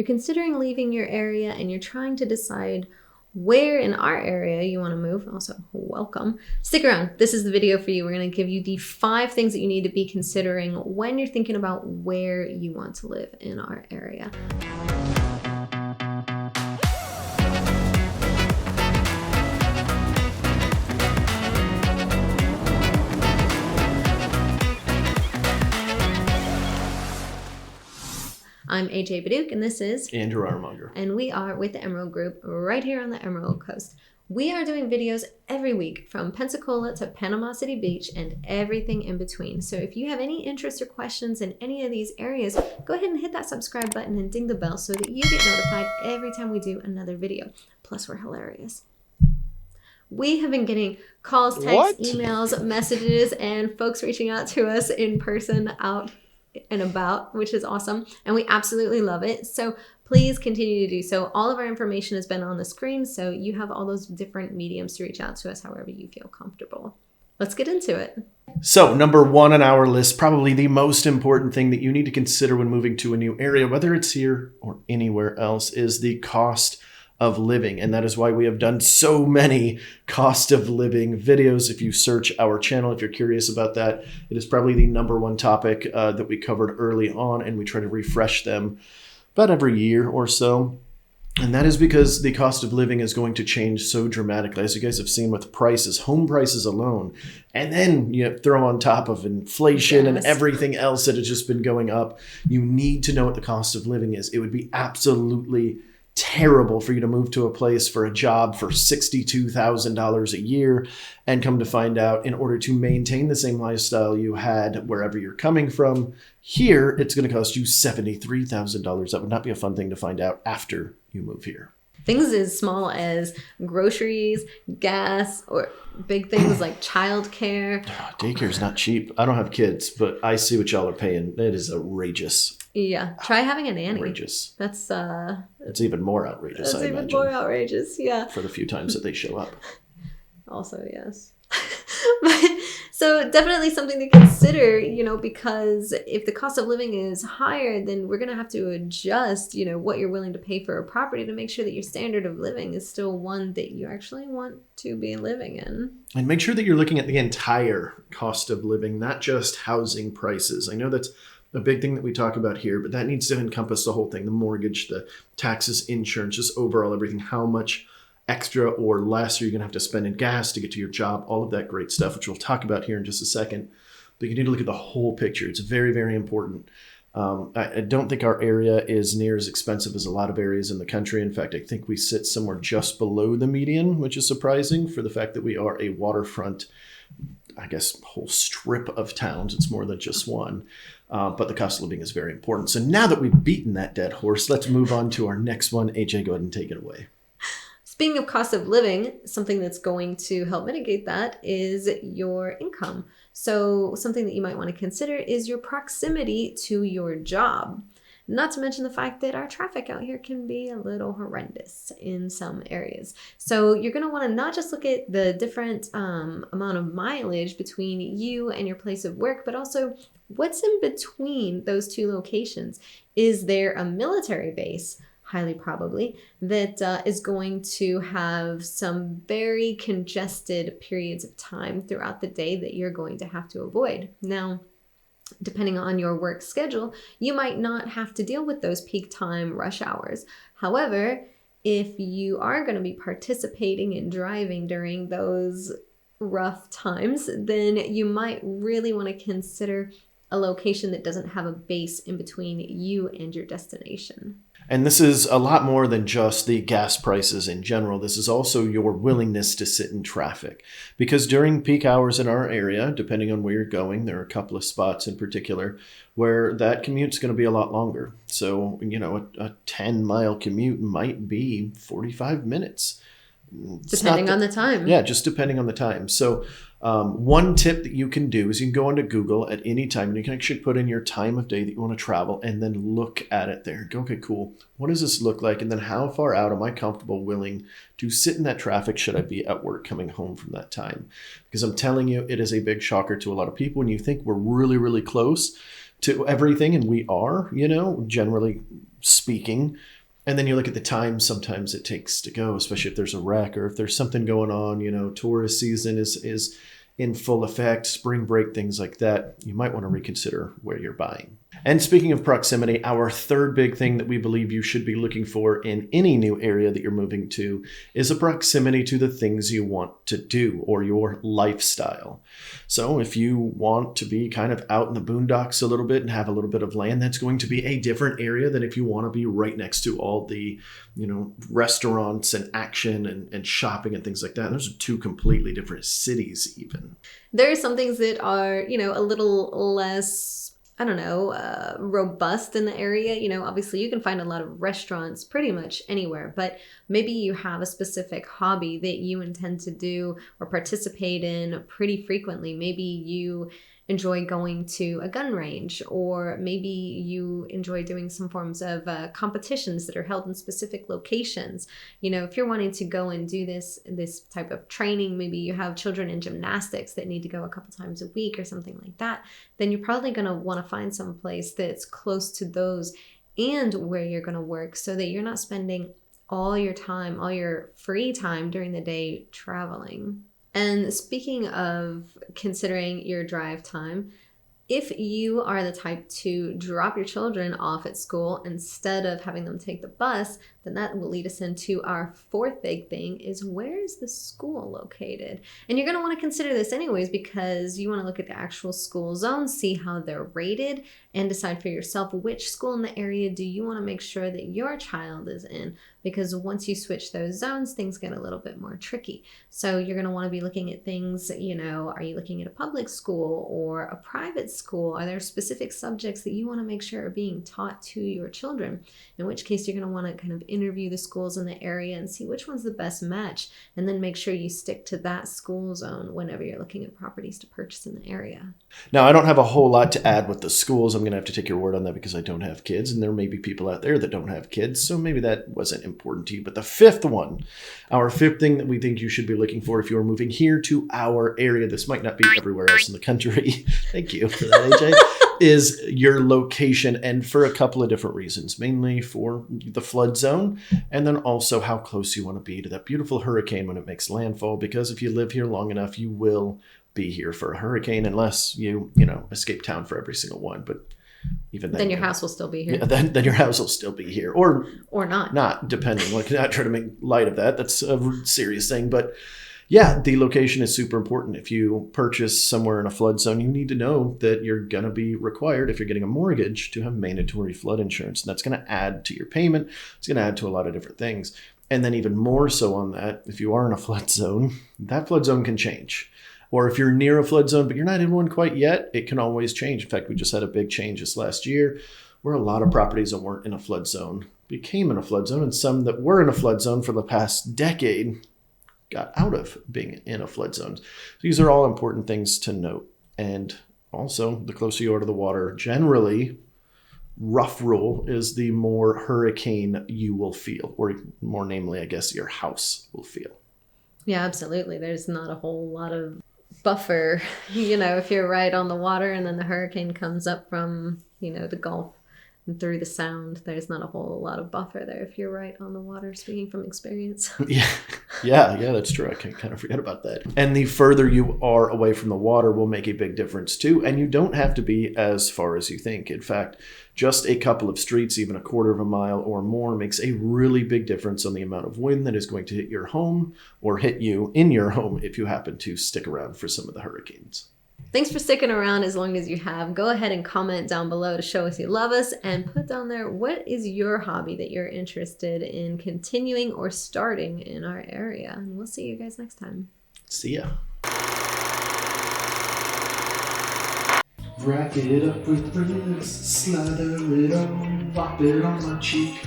you're considering leaving your area and you're trying to decide where in our area you want to move, also welcome. Stick around. This is the video for you. We're going to give you the 5 things that you need to be considering when you're thinking about where you want to live in our area. I'm AJ Baduke, and this is Andrew Iremonger. And we are with the Emerald Group right here on the Emerald Coast. We are doing videos every week from Pensacola to Panama City Beach and everything in between. So if you have any interest or questions in any of these areas, go ahead and hit that subscribe button and ding the bell so that you get notified every time we do another video. Plus, we're hilarious. We have been getting calls, texts, emails, messages, and folks reaching out to us in person out and about, which is awesome, and we absolutely love it. So please continue to do so. All of our information has been on the screen, so you have all those different mediums to reach out to us however you feel comfortable. Let's get into it. So number 1 on our list, probably the most important thing that you need to consider when moving to a new area, whether it's here or anywhere else, is the cost of living. And that is why we have done so many cost of living videos. If you search our channel, if you're curious about that, it is probably the number 1 topic that we covered early on, and we try to refresh them about every year or so. And that is because the cost of living is going to change so dramatically, as you guys have seen with prices, home prices alone. And then you throw on top of inflation and everything else that has just been going up. You need to know what the cost of living is. It would be absolutely terrible for you to move to a place for a job for $62,000 a year and come to find out, in order to maintain the same lifestyle you had wherever you're coming from, here it's going to cost you $73,000. That would not be a fun thing to find out after you move here. Things as small as groceries, gas, or big things like childcare. Daycare is not cheap. I don't have kids, but I see what y'all are paying. It is outrageous. Yeah, try having a nanny. Outrageous. It's even more outrageous, I imagine. It's even more outrageous, yeah. For the few times that they show up. Also, yes. So definitely something to consider, because if the cost of living is higher, then we're going to have to adjust, what you're willing to pay for a property to make sure that your standard of living is still one that you actually want to be living in. And make sure that you're looking at the entire cost of living, not just housing prices. I know that's a big thing that we talk about here, but that needs to encompass the whole thing: the mortgage, the taxes, insurance, just overall everything. How much extra or less are you going to have to spend in gas to get to your job? All of that great stuff, which we'll talk about here in just a second. But you need to look at the whole picture. It's very, very important. I don't think our area is near as expensive as a lot of areas in the country. In fact, I think we sit somewhere just below the median, which is surprising for the fact that we are a waterfront, I guess, whole strip of towns. It's more than just one. But the cost of living is very important. So now that we've beaten that dead horse, let's move on to our next one. AJ, go ahead and take it away. Speaking of cost of living, something that's going to help mitigate that is your income. So something that you might want to consider is your proximity to your job. Not to mention the fact that our traffic out here can be a little horrendous in some areas. So you're going to want to not just look at the different amount of mileage between you and your place of work, but also what's in between those 2 locations. Is there a military base? Highly probably, that is going to have some very congested periods of time throughout the day that you're going to have to avoid. Now, depending on your work schedule, you might not have to deal with those peak time rush hours. However, if you are going to be participating in driving during those rough times, then you might really want to consider a location that doesn't have a base in between you and your destination. And this is a lot more than just the gas prices in general. This is also your willingness to sit in traffic. Because during peak hours in our area, depending on where you're going, there are a couple of spots in particular where that commute's going to be a lot longer. So, a 10-mile commute might be 45 minutes. Depending on the time. Yeah, just depending on the time. So one tip that you can do is you can go onto Google at any time and you can actually put in your time of day that you want to travel and then look at it there. Go, okay, cool. What does this look like? And then how far out am I comfortable willing to sit in that traffic should I be at work coming home from that time? Because I'm telling you, it is a big shocker to a lot of people when you think we're really, really close. to everything, and we are, generally speaking. And then you look at the time sometimes it takes to go, especially if there's a wreck or if there's something going on, tourist season is in full effect, spring break, things like that. You might want to reconsider where you're buying. And speaking of proximity, our third big thing that we believe you should be looking for in any new area that you're moving to is a proximity to the things you want to do or your lifestyle. So if you want to be kind of out in the boondocks a little bit and have a little bit of land, that's going to be a different area than if you want to be right next to all the, restaurants and action and shopping and things like that. Those are two completely different cities even. There are some things that are, a little less, robust in the area. Obviously you can find a lot of restaurants pretty much anywhere, but maybe you have a specific hobby that you intend to do or participate in pretty frequently. Maybe you enjoy going to a gun range, or maybe you enjoy doing some forms of competitions that are held in specific locations. If you're wanting to go and do this type of training, maybe you have children in gymnastics that need to go a couple times a week or something like that, then you're probably going to want to find some place that's close to those and where you're going to work, so that you're not spending all your time, all your free time during the day traveling. And speaking of considering your drive time, if you are the type to drop your children off at school instead of having them take the bus, then that will lead us into our fourth big thing is, where is the school located? And you're going to want to consider this anyways, because you want to look at the actual school zones, see how they're rated, and decide for yourself which school in the area do you want to make sure that your child is in. Because once you switch those zones, things get a little bit more tricky. So you're going to want to be looking at things, are you looking at a public school or a private school? Are there specific subjects that you want to make sure are being taught to your children? In which case you're going to want to kind of interview the schools in the area and see which one's the best match, and then make sure you stick to that school zone whenever you're looking at properties to purchase in the area. Now, I don't have a whole lot to add with the schools. I'm going to have to take your word on that because I don't have kids, and there may be people out there that don't have kids, so maybe that wasn't important to you. But the fifth one, our fifth thing that we think you should be looking for if you're moving here to our area, this might not be everywhere else in the country, thank you for that, AJ, is your location, and for a couple of different reasons, mainly for the flood zone, and then also how close you want to be to that beautiful hurricane when it makes landfall, because if you live here long enough, you will be here for a hurricane, unless you escape town for every single one. But even then your house will still be here. Yeah, then your house will still be here, or not, depending. Like, not try to make light of that. That's a serious thing, but yeah, the location is super important. If you purchase somewhere in a flood zone, you need to know that you're going to be required, if you're getting a mortgage, to have mandatory flood insurance. And that's going to add to your payment. It's going to add to a lot of different things. And then even more so on that, if you are in a flood zone, that flood zone can change. Or if you're near a flood zone, but you're not in one quite yet, it can always change. In fact, we just had a big change this last year where a lot of properties that weren't in a flood zone became in a flood zone, and some that were in a flood zone for the past decade got out of being in a flood zone. So these are all important things to note. And also, the closer you are to the water, generally, rough rule is the more hurricane you will feel, or more namely, I guess, your house will feel. Yeah, absolutely. There's not a whole lot of buffer, if you're right on the water and then the hurricane comes up from, the Gulf and through the Sound, there's not a whole lot of buffer there if you're right on the water, speaking from experience. Yeah, that's true. I can kind of forget about that. And the further you are away from the water will make a big difference too. And you don't have to be as far as you think. In fact, just a couple of streets, even a quarter of a mile or more, makes a really big difference on the amount of wind that is going to hit your home or hit you in your home if you happen to stick around for some of the hurricanes. Thanks for sticking around as long as you have. Go ahead and comment down below to show us you love us, and put down there, what is your hobby that you're interested in continuing or starting in our area? And we'll see you guys next time. See ya. Wrap it up with ribs, slather it on, wop it on my cheek.